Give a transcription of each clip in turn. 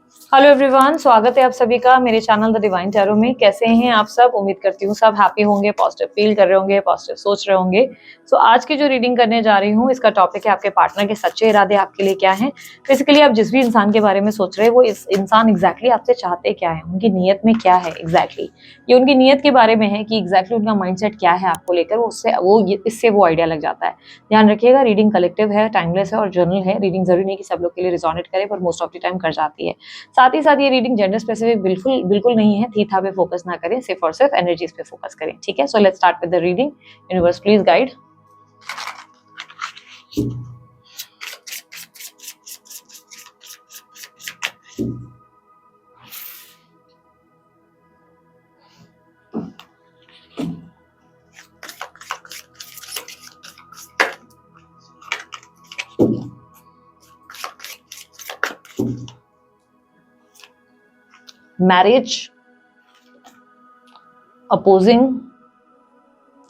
Hello everyone, स्वागत है आप सभी का मेरे चैनल द डिवाइन टैरो में। कैसे हैं आप सब? उम्मीद करती हूँ सब हैप्पी होंगे, पॉजिटिव फील कर रहे होंगे, पॉजिटिव सोच रहे होंगे। सो आज की जो रीडिंग करने जा रही हूँ, इसका टॉपिक है आपके पार्टनर के सच्चे इरादे आपके लिए क्या हैं। बेसिकली आप जिस भी इंसान के बारे में सोच रहे हैं वो इस इंसान एग्जैक्टली आपसे चाहते क्या है, उनकी नीयत में क्या है एग्जैक्टली। ये उनकी नीयत के बारे में है कि एग्जैक्टली उनका माइंडसेट क्या है आपको लेकर, इससे वो आइडिया लग जाता है। ध्यान रखिएगा, रीडिंग कलेक्टिव है, टाइमलेस है और जर्नल है। रीडिंग जरूरी नहीं कि सब लोग के लिए रिजोनेट करे, पर मोस्ट ऑफ द टाइम कर जाती है। साथ ही साथ ये रीडिंग जेंडर स्पेसिफिक बिल्कुल बिल्कुल नहीं है। थीथा पे फोकस ना करें, सिर्फ और सिर्फ एनर्जीज पे फोकस करें। ठीक है, so let's start with the reading. Universe please guide. Marriage, opposing,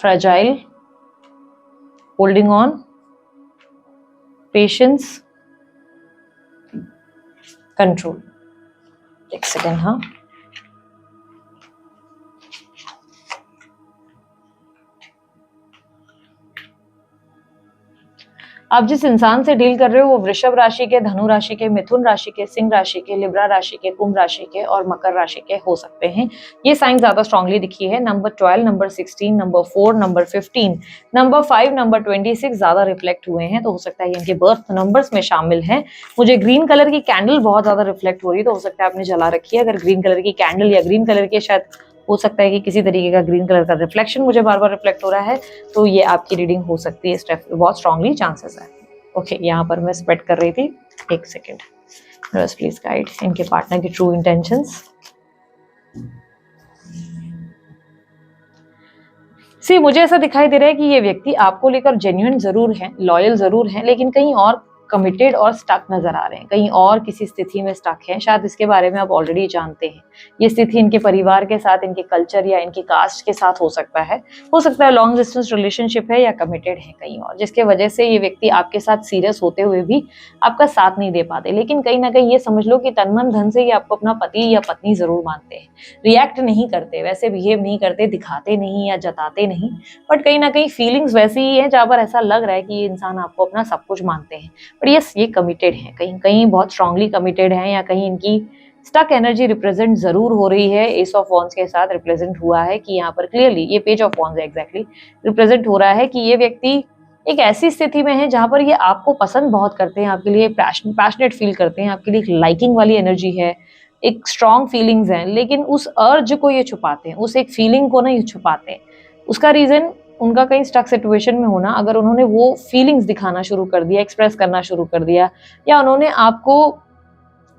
fragile, holding on, patience, control। एक सेकेंड। हाँ, आप जिस इंसान से डील कर रहे हो वो वृषभ राशि के, धनु राशि के, मिथुन राशि के, सिंह राशि के, लिब्रा राशि के, कुंभ राशि के और मकर राशि के हो सकते हैं। ये साइन ज्यादा स्ट्रांगली दिखी है। Number 12, number 16, number 4, number 15, number 5, number 26 ज्यादा रिफ्लेक्ट हुए हैं, तो हो सकता है ये इनके बर्थ नंबर्स में शामिल है। मुझे ग्रीन कलर की कैंडल बहुत ज्यादा रिफ्लेक्ट हो रही है, तो हो सकता है आपने जला रखी है। अगर ग्रीन कलर की कैंडल या ग्रीन कलर के, शायद हो सकता है कि किसी तरीके का ग्रीन कलर का रिफ्लेक्शन मुझे बार बार रिफ्लेक्ट हो रहा है, तो ये आपकी रीडिंग हो सकती है। बहुत स्ट्रांगली चांसेस है। ओके, यहाँ पर मैं स्प्रेड कर रही थी। एक सेकेंड। बस प्लीज गाइड इनके पार्टनर की ट्रू इंटेंशंस। मुझे ऐसा दिखाई दे रहा है कि ये व्यक्ति आपको लेकर जेन्युइन जरूर है, लॉयल जरूर है, लेकिन कहीं और कमिटेड और स्टक नजर आ रहे हैं। कहीं और किसी स्थिति में स्टक है। शायद इसके बारे में आप ऑलरेडी जानते हैं। ये स्थिति इनके परिवार के साथ, इनके कल्चर या इनकी कास्ट के साथ हो सकता है। हो सकता है लॉन्ग डिस्टेंस रिलेशनशिप है या कमिटेड है कहीं और, जिसके वजह से ये व्यक्ति आपके साथ सीरियस होते हुए भी आपका साथ नहीं दे पाते। लेकिन कहीं ना कहीं ये समझ लो कि तन मन धन से ये आपको अपना पति या पत्नी जरूर मानते हैं। रिएक्ट नहीं करते, वैसे बिहेव नहीं करते, दिखाते नहीं या जताते नहीं, बट कहीं ना कहीं फीलिंग्स वैसी ही है जहां पर ऐसा लग रहा है कि ये इंसान आपको अपना सब कुछ मानते हैं। बट यस, ये कमिटेड है, कहीं कहीं बहुत स्ट्रांगली कमिटेड है, या कहीं इनकी स्टक एनर्जी रिप्रेजेंट जरूर हो रही है। एस ऑफ वॉन्ड्स के साथ रिप्रेजेंट हुआ है कि यहाँ पर क्लियरली ये पेज ऑफ वॉन्ड्स है, एग्जैक्टली रिप्रेजेंट हो रहा है कि ये व्यक्ति एक ऐसी स्थिति में है जहां पर ये आपको पसंद बहुत करते हैं, आपके लिए पैशनेट फील करते हैं, आपके लिए एक लाइकिंग वाली एनर्जी है, एक स्ट्रॉन्ग फीलिंग्स हैं, लेकिन उस अर्ज को ये छुपाते हैं, उस एक फीलिंग को ना ये छुपाते हैं। उसका रीजन उनका कहीं स्टक सिचुएशन में होना। अगर उन्होंने वो फीलिंग्स दिखाना शुरू कर दिया, एक्सप्रेस करना शुरू कर दिया, या उन्होंने आपको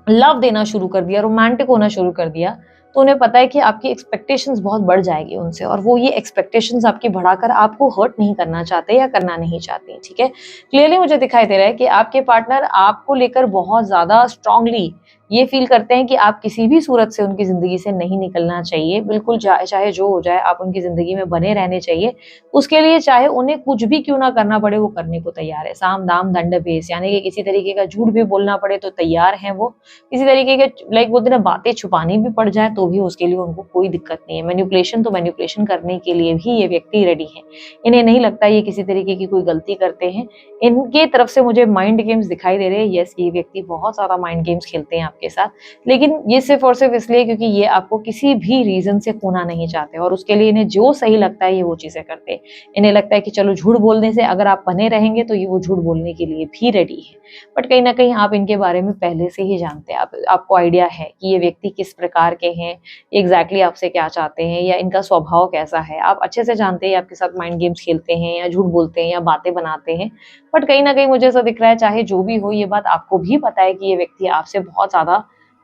लव देना शुरू कर दिया, रोमांटिक होना शुरू कर दिया, तो उन्हें पता है कि आपकी एक्सपेक्टेशंस बहुत बढ़ जाएगी उनसे, और वो ये एक्सपेक्टेशंस आपकी बढ़ाकर आपको हर्ट नहीं करना चाहते या करना नहीं चाहते। ठीक है, क्लियरली मुझे दिखाई दे रहा है कि आपके पार्टनर आपको लेकर बहुत ज्यादा स्ट्रांगली ये फील करते हैं कि आप किसी भी सूरत से उनकी जिंदगी से नहीं निकलना चाहिए। बिल्कुल चाहे जो हो जाए, आप उनकी जिंदगी में बने रहने चाहिए। उसके लिए चाहे उन्हें कुछ भी क्यों ना करना पड़े, वो करने को तैयार है। साम दाम दंड भेद, यानी कि किसी तरीके का झूठ भी बोलना पड़े तो तैयार है वो। किसी तरीके के लाइक बोलते ना, बातें छुपानी भी पड़ जाए तो भी उसके लिए उनको कोई दिक्कत नहीं है। मैनिपुलेशन तो मैनिपुलेशन करने के लिए भी ये व्यक्ति रेडी है। इन्हें नहीं लगता ये किसी तरीके की कोई गलती करते हैं। इनके तरफ से मुझे माइंड गेम्स दिखाई दे रहे हैं। यस, ये व्यक्ति बहुत ज्यादा माइंड गेम्स खेलते हैं आपके साथ, लेकिन ये सिर्फ और सिर्फ इसलिए क्योंकि ये आपको किसी भी रीजन से खोना नहीं चाहते, और उसके लिए इन्हें जो सही लगता है ये वो चीजें करते हैं। इन्हें लगता है कि चलो झूठ बोलने से अगर आप बने रहेंगे तो ये वो झूठ बोलने के लिए भी रेडी है। बट कहीं ना कहीं आप इनके बारे में पहले से ही जानते हैं। आपको आइडिया है कि ये व्यक्ति किस प्रकार के हैं, एग्जैक्टली आपसे क्या चाहते हैं, या इनका स्वभाव कैसा है। आप अच्छे से जानते हैं आपके साथ माइंड गेम्स खेलते हैं या झूठ बोलते हैं या बातें बनाते हैं। बट कहीं ना कहीं मुझे ऐसा दिख रहा है, चाहे जो भी हो, ये बात आपको भी पता है कि ये व्यक्ति आपसे बहुत ज्यादा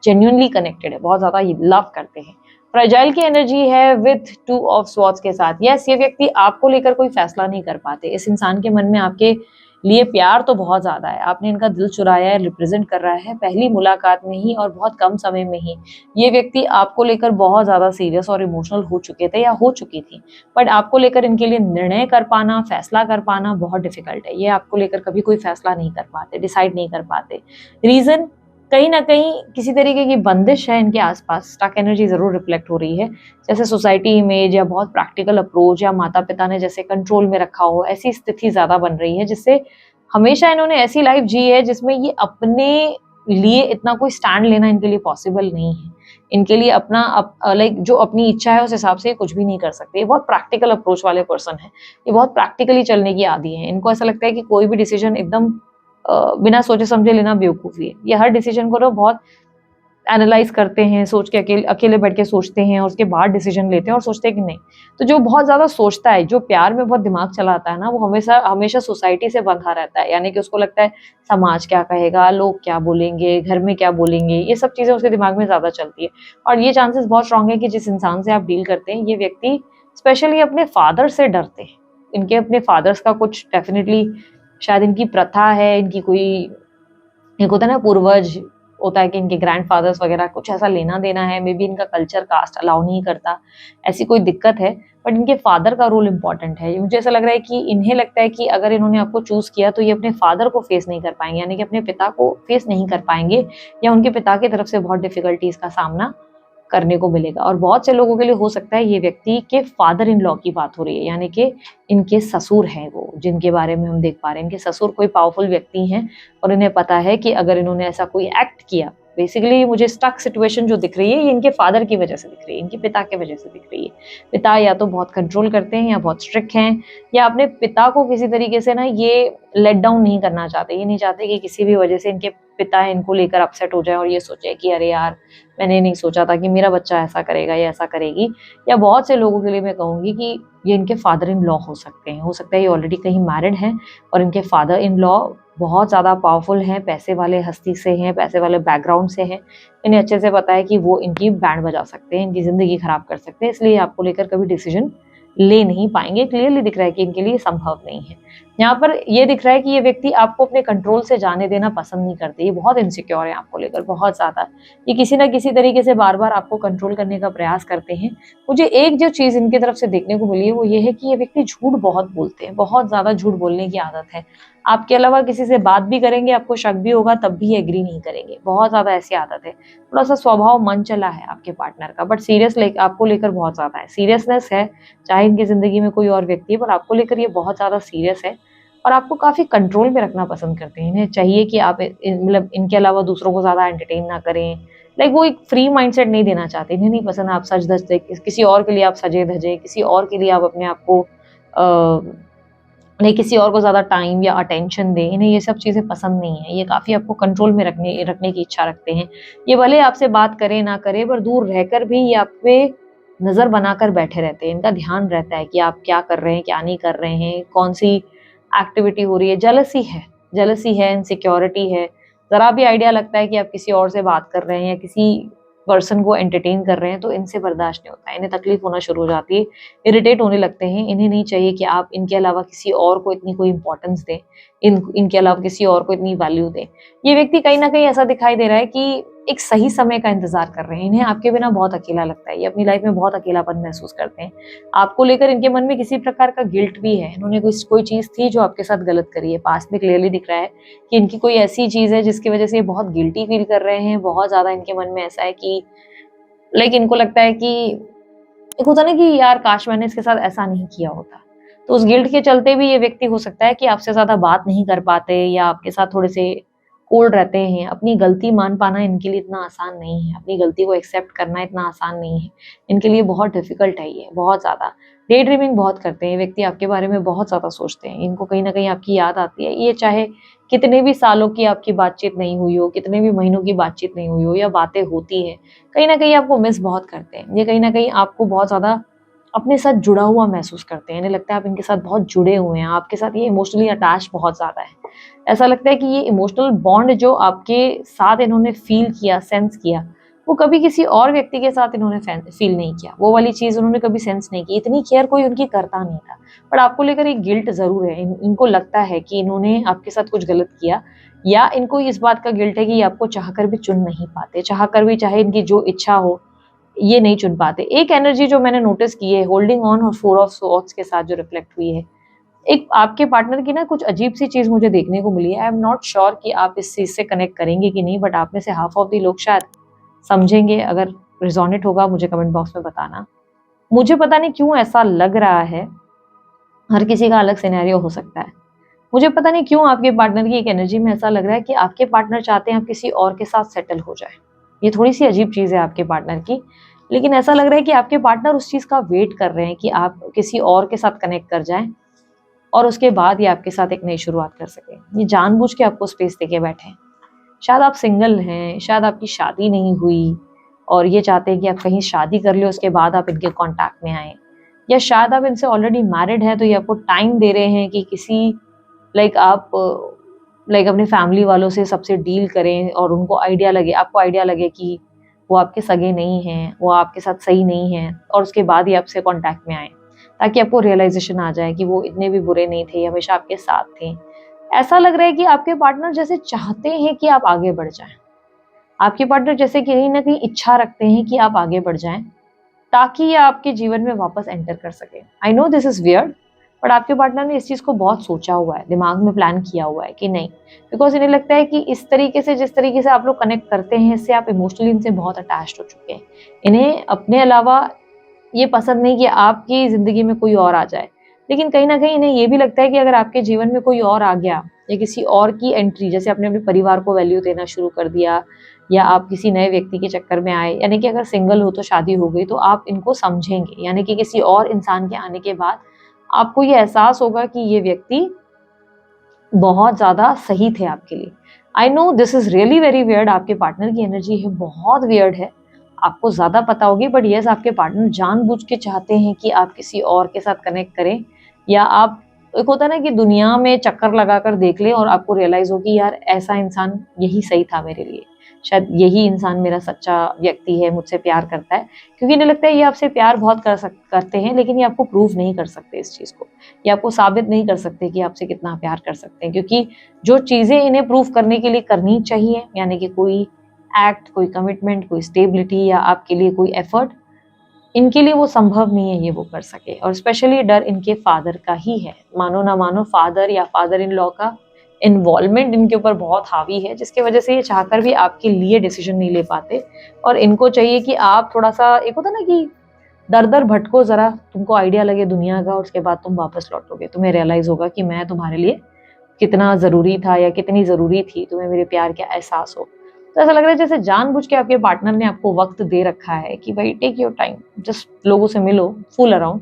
जेन्युइनली कनेक्टेड है, बहुत ज्यादा लव करते हैं। फ्रेजाइल की एनर्जी है विथ 2 ऑफ स्वॉर्ड्स के साथ। यस, ये व्यक्ति आपको लेकर कोई फैसला नहीं कर पाते। इस इंसान के मन में आपके लिए प्यार तो बहुत ज्यादा है। आपने इनका दिल चुराया है, रिप्रेजेंट कर रहा है पहली मुलाकात में ही और बहुत कम समय में ही। ये व्यक्ति आपको लेकर बहुत ज्यादा सीरियस और इमोशनल हो चुके थे या हो चुकी थी, बट आपको लेकर इनके लिए निर्णय कर पाना, फैसला कर पाना बहुत डिफिकल्ट है। ये आपको लेकर कभी कोई फैसला नहीं कर पाते, डिसाइड नहीं कर पाते। रीजन, कहीं ना कहीं किसी तरीके की बंदिश है इनके आसपास, स्टक एनर्जी जरूर रिफ्लेक्ट हो रही है, जैसे सोसाइटी इमेज या बहुत प्रैक्टिकल अप्रोच या माता पिता ने जैसे कंट्रोल में रखा हो, ऐसी स्थिति ज्यादा बन रही है, जिससे हमेशा इन्होंने ऐसी लाइफ जी है जिसमें ये अपने लिए इतना कोई स्टैंड लेना इनके लिए पॉसिबल नहीं है। इनके लिए अपना लाइक जो अपनी इच्छा है उस हिसाब से ये कुछ भी नहीं कर सकते। ये बहुत प्रैक्टिकल अप्रोच वाले पर्सन है, ये बहुत प्रैक्टिकली चलने की आदी है। इनको ऐसा लगता है कि कोई भी डिसीजन एकदम बिना सोचे समझे लेना बेवकूफ़ी है। ये हर डिसीजन को ना बहुत एनालाइज करते हैं, सोच के अकेले अकेले बैठ के सोचते हैं और उसके बाद डिसीजन लेते हैं और सोचते हैं कि नहीं। तो जो बहुत ज़्यादा सोचता है, जो प्यार में बहुत दिमाग चलाता है ना, वो हमेशा हमेशा सोसाइटी से बंधा रहता है। यानी कि उसको लगता है समाज क्या कहेगा, लोग क्या बोलेंगे, घर में क्या बोलेंगे, ये सब चीज़ें उसके दिमाग में ज़्यादा चलती है। और ये चांसेस बहुत स्ट्रांग है कि जिस इंसान से आप डील करते हैं, ये व्यक्ति स्पेशली अपने फादर से डरते हैं। इनके अपने फादर्स का कुछ डेफिनेटली शायद इनकी प्रथा है, इनकी कोई एक होता है ना पूर्वज, होता है कि इनके ग्रैंडफादर्स वगैरह कुछ ऐसा लेना देना है, मे बी इनका कल्चर कास्ट अलाउ नहीं करता, ऐसी कोई दिक्कत है। बट इनके फादर का रोल इम्पोर्टेंट है। मुझे ऐसा लग रहा है कि इन्हें लगता है कि अगर इन्होंने आपको चूज किया तो ये अपने फादर को फेस नहीं कर पाएंगे, यानी कि अपने पिता को फेस नहीं कर पाएंगे, या उनके पिता की तरफ से बहुत डिफिकल्टीज का सामना करने को मिलेगा। और बहुत से लोगों के लिए हो सकता है ये व्यक्ति के फादर इन लॉ की बात हो रही है, यानी कि इनके ससुर हैं वो, जिनके बारे में हम देख पा रहे हैं। इनके ससुर कोई पावरफुल व्यक्ति हैं और इन्हें पता है कि अगर इन्होंने ऐसा कोई एक्ट किया, बेसिकली मुझे स्टक सिचुएशन जो दिख रही है ये इनके फादर की वजह से दिख रही है, इनके पिता की वजह से दिख रही है। पिता या तो बहुत कंट्रोल करते हैं या बहुत स्ट्रिक्ट हैं, या अपने पिता को किसी तरीके से ना ये लेट डाउन नहीं करना चाहते। ये नहीं चाहते कि किसी भी वजह से इनके पिता इनको लेकर अपसेट हो जाए और ये सोचे कि अरे यार, मैंने नहीं सोचा था कि मेरा बच्चा ऐसा करेगा या ऐसा करेगी। या बहुत से लोगों के लिए मैं कहूँगी कि ये इनके फादर इन लॉ हो सकते हैं। हो सकता है ये ऑलरेडी कहीं मैरिड हैं और इनके फादर इन लॉ बहुत ज़्यादा पावरफुल हैं, पैसे वाले हस्ती से हैं, पैसे वाले बैकग्राउंड से हैं। इन्हें अच्छे से पता है कि वो इनकी बैंड बजा सकते हैं, इनकी ज़िंदगी खराब कर सकते हैं, इसलिए आपको लेकर कभी डिसीजन ले नहीं पाएंगे। क्लियरली दिख रहा है कि इनके लिए संभव नहीं है। यहाँ पर ये दिख रहा है कि ये व्यक्ति आपको अपने कंट्रोल से जाने देना पसंद नहीं करते। ये बहुत इनसिक्योर है आपको लेकर, बहुत ज़्यादा। ये किसी ना किसी तरीके से बार बार आपको कंट्रोल करने का प्रयास करते हैं। मुझे एक जो चीज़ इनकी तरफ से देखने को मिली है वो ये है कि ये व्यक्ति झूठ बहुत बोलते हैं, बहुत ज़्यादा झूठ बोलने की आदत है। आपके अलावा किसी से बात भी करेंगे, आपको शक भी होगा, तब भी एग्री नहीं करेंगे। बहुत ज़्यादा ऐसी आदत है। थोड़ा सा स्वभाव मन चला है आपके पार्टनर का, बट सीरियस आपको लेकर बहुत ज़्यादा है, सीरियसनेस है। चाहे इनकी ज़िंदगी में कोई और व्यक्ति है, पर आपको लेकर ये बहुत ज़्यादा सीरियस है और आपको काफ़ी कंट्रोल में रखना पसंद करते हैं। इन्हें चाहिए कि आप मतलब इनके अलावा दूसरों को ज़्यादा एंटरटेन ना करें। लाइक वो एक फ्री माइंडसेट नहीं देना चाहते। इन्हें नहीं पसंद आप सज धज किसी और के लिए आप सजे धजे, किसी और के लिए आप अपने आप को नहीं, किसी और को ज़्यादा टाइम या अटेंशन दें। इन्हें ये सब चीज़ें पसंद नहीं है। ये काफ़ी आपको कंट्रोल में रखने की इच्छा रखते हैं। ये भले आपसे बात करें ना करें, पर दूर रहकर भी ये आप पे नज़र बनाकर बैठे रहते हैं। इनका ध्यान रहता है कि आप क्या कर रहे हैं, क्या नहीं कर रहे हैं, कौन सी एक्टिविटी हो रही है। जेलसी है, इनसिक्योरिटी है। ज़रा भी आइडिया लगता है कि आप किसी और से बात कर रहे हैं या किसी पर्सन को एंटरटेन कर रहे हैं, तो इनसे बर्दाश्त नहीं होता है। इन्हें तकलीफ होना शुरू हो जाती है, इरिटेट होने लगते हैं। इन्हें नहीं चाहिए कि आप इनके अलावा किसी और को इतनी कोई इंपॉर्टेंस दें, इनके अलावा किसी और को इतनी वैल्यू दें। ये व्यक्ति कहीं ना कहीं ऐसा दिखाई दे रहा है कि एक सही समय का इंतजार कर रहे हैं। इन्हें आपके बिना बहुत अकेला लगता है। ये अपनी लाइफ में बहुत अकेलापन महसूस करते हैं। आपको लेकर इनके मन में किसी प्रकार का गिल्ट भी है। इन्होंने कोई चीज़ थी जो आपके साथ गलत करी है, पास्ट में क्लियरली दिख रहा है कि इनकी कोई ऐसी चीज़ है जिसकी वजह से ये बहुत गिल्टी फील कर रहे हैं। बहुत ज़्यादा इनके मन में ऐसा है कि लाइक इनको लगता है कि एक होता ना कि यार काश मैंने इसके साथ ऐसा नहीं किया होता। तो उस गिल्ट के चलते भी ये व्यक्ति हो सकता है कि आपसे ज़्यादा बात नहीं कर पाते या आपके साथ थोड़े से कोल्ड रहते हैं। अपनी गलती मान पाना इनके लिए इतना आसान नहीं है। अपनी गलती को एक्सेप्ट करना इतना आसान नहीं है। इनके लिए बहुत डिफिकल्ट है ये, बहुत ज़्यादा। डे ड्रीमिंग बहुत करते हैं व्यक्ति, आपके बारे में बहुत ज़्यादा सोचते हैं। इनको कहीं न कहीं आपकी याद आती है। ये चाहे कितने भी सालों की आपकी बातचीत नहीं हुई हो, कितने भी महीनों की बातचीत नहीं हुई हो या बातें होती हैं, कहीं न कहीं आपको मिस बहुत करते हैं। ये कहीं न कहीं आपको बहुत ज़्यादा अपने साथ जुड़ा हुआ महसूस करते हैं। इन्हें लगता है आप इनके साथ बहुत जुड़े हुए हैं, आपके साथ ये इमोशनली अटैच बहुत ज़्यादा है। ऐसा लगता है कि ये इमोशनल बॉन्ड जो आपके साथ इन्होंने फ़ील किया, सेंस किया, वो कभी किसी और व्यक्ति के साथ इन्होंने फ़ील नहीं किया। वो वाली चीज़ उन्होंने कभी सेंस नहीं की। इतनी केयर कोई उनकी करता नहीं था। बट आपको लेकर एक गिल्ट ज़रूर है। इनको लगता है कि इन्होंने आपके साथ कुछ गलत किया, या इनको इस बात का गिल्ट है कि ये आपको चाहकर भी चुन नहीं पाते। चाहकर भी, चाहे इनकी जो इच्छा हो, ये नहीं चुन पाते। एक एनर्जी जो मैंने नोटिस की है होल्डिंग ऑन और 4 ऑफ स्वॉर्ड्स के साथ जो रिफ्लेक्ट हुई है, एक आपके पार्टनर की ना कुछ अजीब सी चीज मुझे देखने को मिली है। आई एम नॉट श्योर कि आप इस चीज से कनेक्ट करेंगे कि नहीं, बट आप में से हाफ ऑफ द लोग शायद समझेंगे। अगर रिजोनेट होगा मुझे कमेंट बॉक्स में बताना। मुझे पता नहीं क्यों ऐसा लग रहा है, हर किसी का अलग सिनेरियो हो सकता है। मुझे पता नहीं क्यों आपके पार्टनर की एक एनर्जी में ऐसा लग रहा है कि आपके पार्टनर चाहते हैं आप किसी और के साथ सेटल हो जाए। ये थोड़ी सी अजीब चीज है आपके पार्टनर की, लेकिन ऐसा लग रहा है कि आपके पार्टनर उस चीज का वेट कर रहे हैं कि आप किसी और के साथ कनेक्ट कर जाएं और उसके बाद ये आपके साथ एक नई शुरुआत कर सके। ये जानबूझ के आपको स्पेस देके बैठे हैं। शायद आप सिंगल हैं, शायद आपकी शादी नहीं हुई और ये चाहते हैं कि आप कहीं शादी कर ले उसके बाद आप इनके कांटेक्ट में आए, या शायद आप इनसे ऑलरेडी मैरिड हैं तो ये आपको टाइम दे रहे हैं कि किसी आप अपने फैमिली वालों से सबसे डील करें और उनको आइडिया लगे, आपको आइडिया लगे कि वो आपके सगे नहीं हैं, वो आपके साथ सही नहीं हैं, और उसके बाद ही आपसे कांटेक्ट में आए, ताकि आपको रियलाइजेशन आ जाए कि वो इतने भी बुरे नहीं थे, हमेशा आपके साथ थे। ऐसा लग रहा है कि आपके पार्टनर जैसे चाहते हैं कि आप आगे बढ़ जाएं। आपके पार्टनर जैसे कहीं ना कहीं इच्छा रखते हैं कि आप आगे बढ़ जाएं, ताकि ये आपके जीवन में वापस एंटर कर सके। I know this is weird, but आपके पार्टनर ने इस चीज को बहुत सोचा हुआ है, दिमाग में प्लान किया हुआ है कि नहीं, बिकॉज इन्हें लगता है कि इस तरीके से, जिस तरीके से आप लोग कनेक्ट करते हैं, इससे आप इमोशनली इनसे बहुत अटैच्ड हो चुके हैं। इन्हें अपने अलावा ये पसंद नहीं कि आपकी जिंदगी में कोई और आ जाए, लेकिन कहीं ना कहीं इन्हें ये भी लगता है कि अगर आपके जीवन में कोई और आ गया या किसी और की एंट्री, जैसे आपने अपने परिवार को वैल्यू देना शुरू कर दिया या आप किसी नए व्यक्ति के चक्कर में आए, यानी कि अगर सिंगल हो तो शादी हो गई, तो आप इनको समझेंगे, यानी कि किसी और इंसान के आने के बाद आपको ये एहसास होगा कि ये व्यक्ति बहुत ज्यादा सही थे आपके लिए। I know this is really very weird, आपके पार्टनर की एनर्जी है बहुत वियर्ड है, आपको ज्यादा पता होगी, बट यस आपके पार्टनर जानबूझ के चाहते हैं कि आप किसी और के साथ कनेक्ट करें, या आप, एक होता है ना कि दुनिया में चक्कर लगाकर देख लें और आपको रियलाइज हो कि यार ऐसा इंसान यही सही था मेरे लिए, शायद यही इंसान मेरा सच्चा व्यक्ति है, मुझसे प्यार करता है। क्योंकि इन्हें लगता है ये आपसे प्यार बहुत करते हैं, लेकिन ये आपको प्रूव नहीं कर सकते इस चीज को, ये आपको साबित नहीं कर सकते कि आपसे कितना प्यार कर सकते हैं, क्योंकि जो चीजें इन्हें प्रूव करने के लिए करनी चाहिए, यानी कि कोई एक्ट, कोई कमिटमेंट, कोई स्टेबिलिटी या आपके लिए कोई एफर्ट, इनके लिए वो संभव नहीं है ये वो कर सके। और स्पेशली डर इनके फादर का ही है, मानो ना मानो फादर या फादर इन लॉ का इन्वॉल्वमेंट इनके ऊपर बहुत हावी है, जिसकी वजह से ये चाहकर भी आपके लिए डिसीजन नहीं ले पाते, और इनको चाहिए कि आप थोड़ा सा, एक होता ना कि दर दर भटको जरा, तुमको आइडिया लगे दुनिया का, और उसके बाद तुम वापस लौटोगे, तुम्हें रियलाइज होगा कि मैं तुम्हारे लिए कितना जरूरी था या कितनी जरूरी थी, तुम्हें मेरे प्यार का एहसास हो। तो ऐसा लग रहा है जैसे जानबूझ के आपके पार्टनर ने आपको वक्त दे रखा है कि भाई टेक योर टाइम, जस्ट लोगों से मिलो, फूल अराउंड,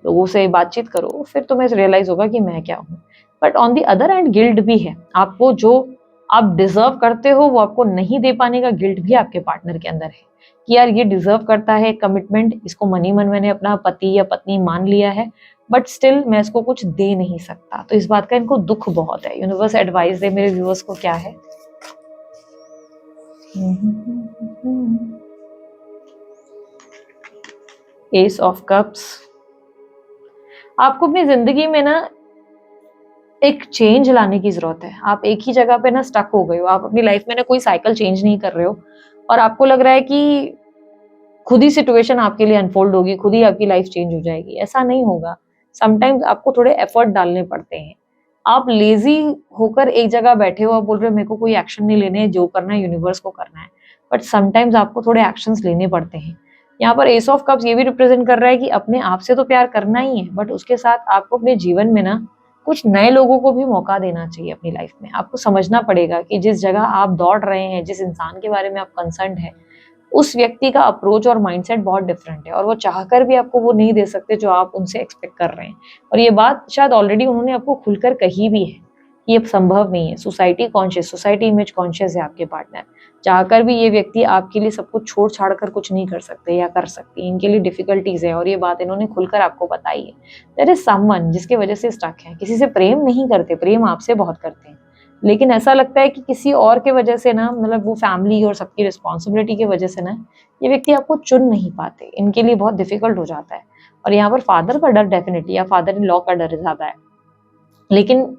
लोगों से बातचीत करो, फिर तुम्हें रियलाइज होगा कि मैं क्या हूँ। But on the other hand guilt भी है, आपको जो आप डिजर्व करते हो वो आपको नहीं दे पाने का गिल्ट भी आपके पार्टनर के अंदर है, कि यार ये डिजर्व करता है कमिटमेंट, इसको मनी मन मैंने अपना पति या पत्नी मान लिया है, बट स्टिल मैं इसको कुछ दे नहीं सकता। तो इस बात का इनको दुख बहुत है। यूनिवर्स एडवाइस दे मेरे व्यूअर्स को क्या है। एस ऑफ कप्स, आपको अपनी जिंदगी में ना एक चेंज लाने की जरूरत है। आप एक ही जगह पे ना स्टक हो गए हो, आप अपनी लाइफ में ना कोई साइकिल चेंज नहीं कर रहे हो, और आपको लग रहा है कि खुद ही सिचुएशन आपके लिए अनफोल्ड होगी, खुद ही आपकी लाइफ चेंज हो जाएगी। ऐसा नहीं होगा। समटाइम्स आपको थोड़े एफर्ट डालने पड़ते हैं। आप लेजी होकर एक जगह बैठे हो, आप बोल रहे हो मेरे को कोई एक्शन नहीं लेने, जो करना है यूनिवर्स को करना है, बट समटाइम्स आपको थोड़े एक्शंस लेने पड़ते हैं। यहाँ पर एस ऑफ कप्स ये भी रिप्रेजेंट कर रहा है कि अपने आप से तो प्यार करना ही है, बट उसके साथ आपको अपने जीवन में ना कुछ नए लोगों को भी मौका देना चाहिए अपनी लाइफ में। आपको समझना पड़ेगा कि जिस जगह आप दौड़ रहे हैं, जिस इंसान के बारे में आप कंसर्न है, उस व्यक्ति का अप्रोच और माइंडसेट बहुत डिफरेंट है, और वो चाहकर भी आपको वो नहीं दे सकते जो आप उनसे एक्सपेक्ट कर रहे हैं। और ये बात शायद ऑलरेडी उन्होंने आपको खुलकर कही भी है, ये संभव नहीं है। Society conscious, society image conscious है आपके पार्टनर। चाहकर भी ये व्यक्ति आपके लिए सब कुछ छोड़ छाड़ कर कुछ नहीं कर सकते या कर सकती, इनके लिए डिफिकल्टीज है, और ये बात इन्होंने खुलकर आपको बताई है। देयर इज समवन जिसकी वजह से स्टक है, किसी से प्रेम नहीं करते, प्रेम आपसे बहुत करते हैं, लेकिन ऐसा लगता है कि किसी और के वजह से ना, मतलब वो फैमिली और सबकी रिस्पॉन्सिबिलिटी की वजह से ना, ये व्यक्ति आपको चुन नहीं पाते, इनके लिए बहुत डिफिकल्ट हो जाता है। और यहाँ पर फादर का डर डेफिनेटली, या फादर इन लॉ का डर ज्यादा है। लेकिन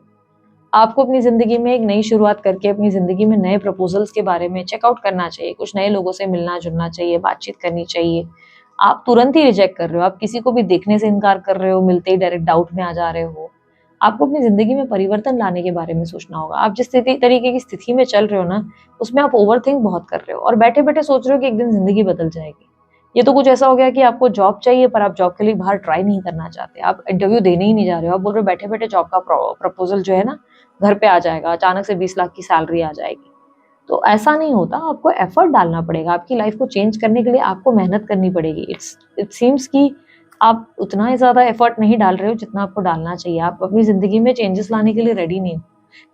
आपको अपनी जिंदगी में एक नई शुरुआत करके अपनी जिंदगी में नए प्रपोजल्स के बारे में चेकआउट करना चाहिए, कुछ नए लोगों से मिलना जुलना चाहिए, बातचीत करनी चाहिए। आप तुरंत ही रिजेक्ट कर रहे हो, आप किसी को भी देखने से इनकार कर रहे हो, मिलते ही डायरेक्ट डाउट में आ जा रहे हो, आपको अपनी जिंदगी में परिवर्तन लाने के बारे में सोचना होगा। आप जिस तरीके की स्थिति में चल रहे हो ना, उसमें आप ओवरथिंक बहुत कर रहे हो और बैठे-बैठे सोच रहे हो कि एक दिन जिंदगी बदल जाएगी। ये तो कुछ ऐसा हो गया कि आपको जॉब चाहिए पर आप जॉब के लिए बाहर ट्राई नहीं करना चाहते। आप इंटरव्यू देने ही नहीं जा रहे हो। आप बोल रहे हो बैठे-बैठे जॉब का प्रपोज़ल जो है ना, घर पे आ जाएगा, अचानक से 20 लाख की सैलरी आ जाएगी। तो ऐसा नहीं होता, आपको एफर्ट डालना पड़ेगा। आपकी लाइफ को चेंज करने के लिए आपको मेहनत करनी पड़ेगी। इट सीम्स कि आप उतना ही ज़्यादा एफर्ट नहीं डाल रहे हो जितना आपको डालना चाहिए। आप अपनी ज़िंदगी में चेंजेस लाने के लिए रेडी नहीं हो।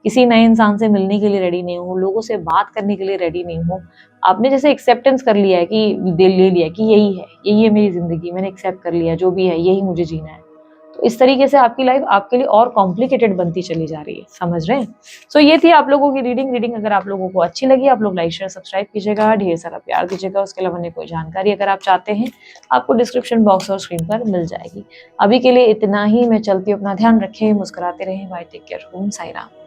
किसी नए इंसान से मिलने के लिए रेडी नहीं हो, लोगों से बात करने के लिए रेडी नहीं हो। आपने जैसे एक्सेप्टेंस कर लिया है कि ले लिया कि यही है मेरी ज़िंदगी, मैंने एक्सेप्ट कर लिया, जो भी है यही मुझे जीना है। तो इस तरीके से आपकी लाइफ आपके लिए और कॉम्प्लिकेटेड बनती चली जा रही है, समझ रहे हैं? सो ये थी आप लोगों की रीडिंग अगर आप लोगों को अच्छी लगी, आप लोग लाइक शेयर सब्सक्राइब कीजिएगा, ढेर सारा प्यार दीजिएगा। उसके अलावा अन्य कोई जानकारी अगर आप चाहते हैं, आपको डिस्क्रिप्शन बॉक्स और स्क्रीन पर मिल जाएगी। अभी के लिए इतना ही, मैं चलती हूँ, अपना ध्यान रखें, मुस्कुराते रहें, बाय, टेक केयर, ओम साई राम।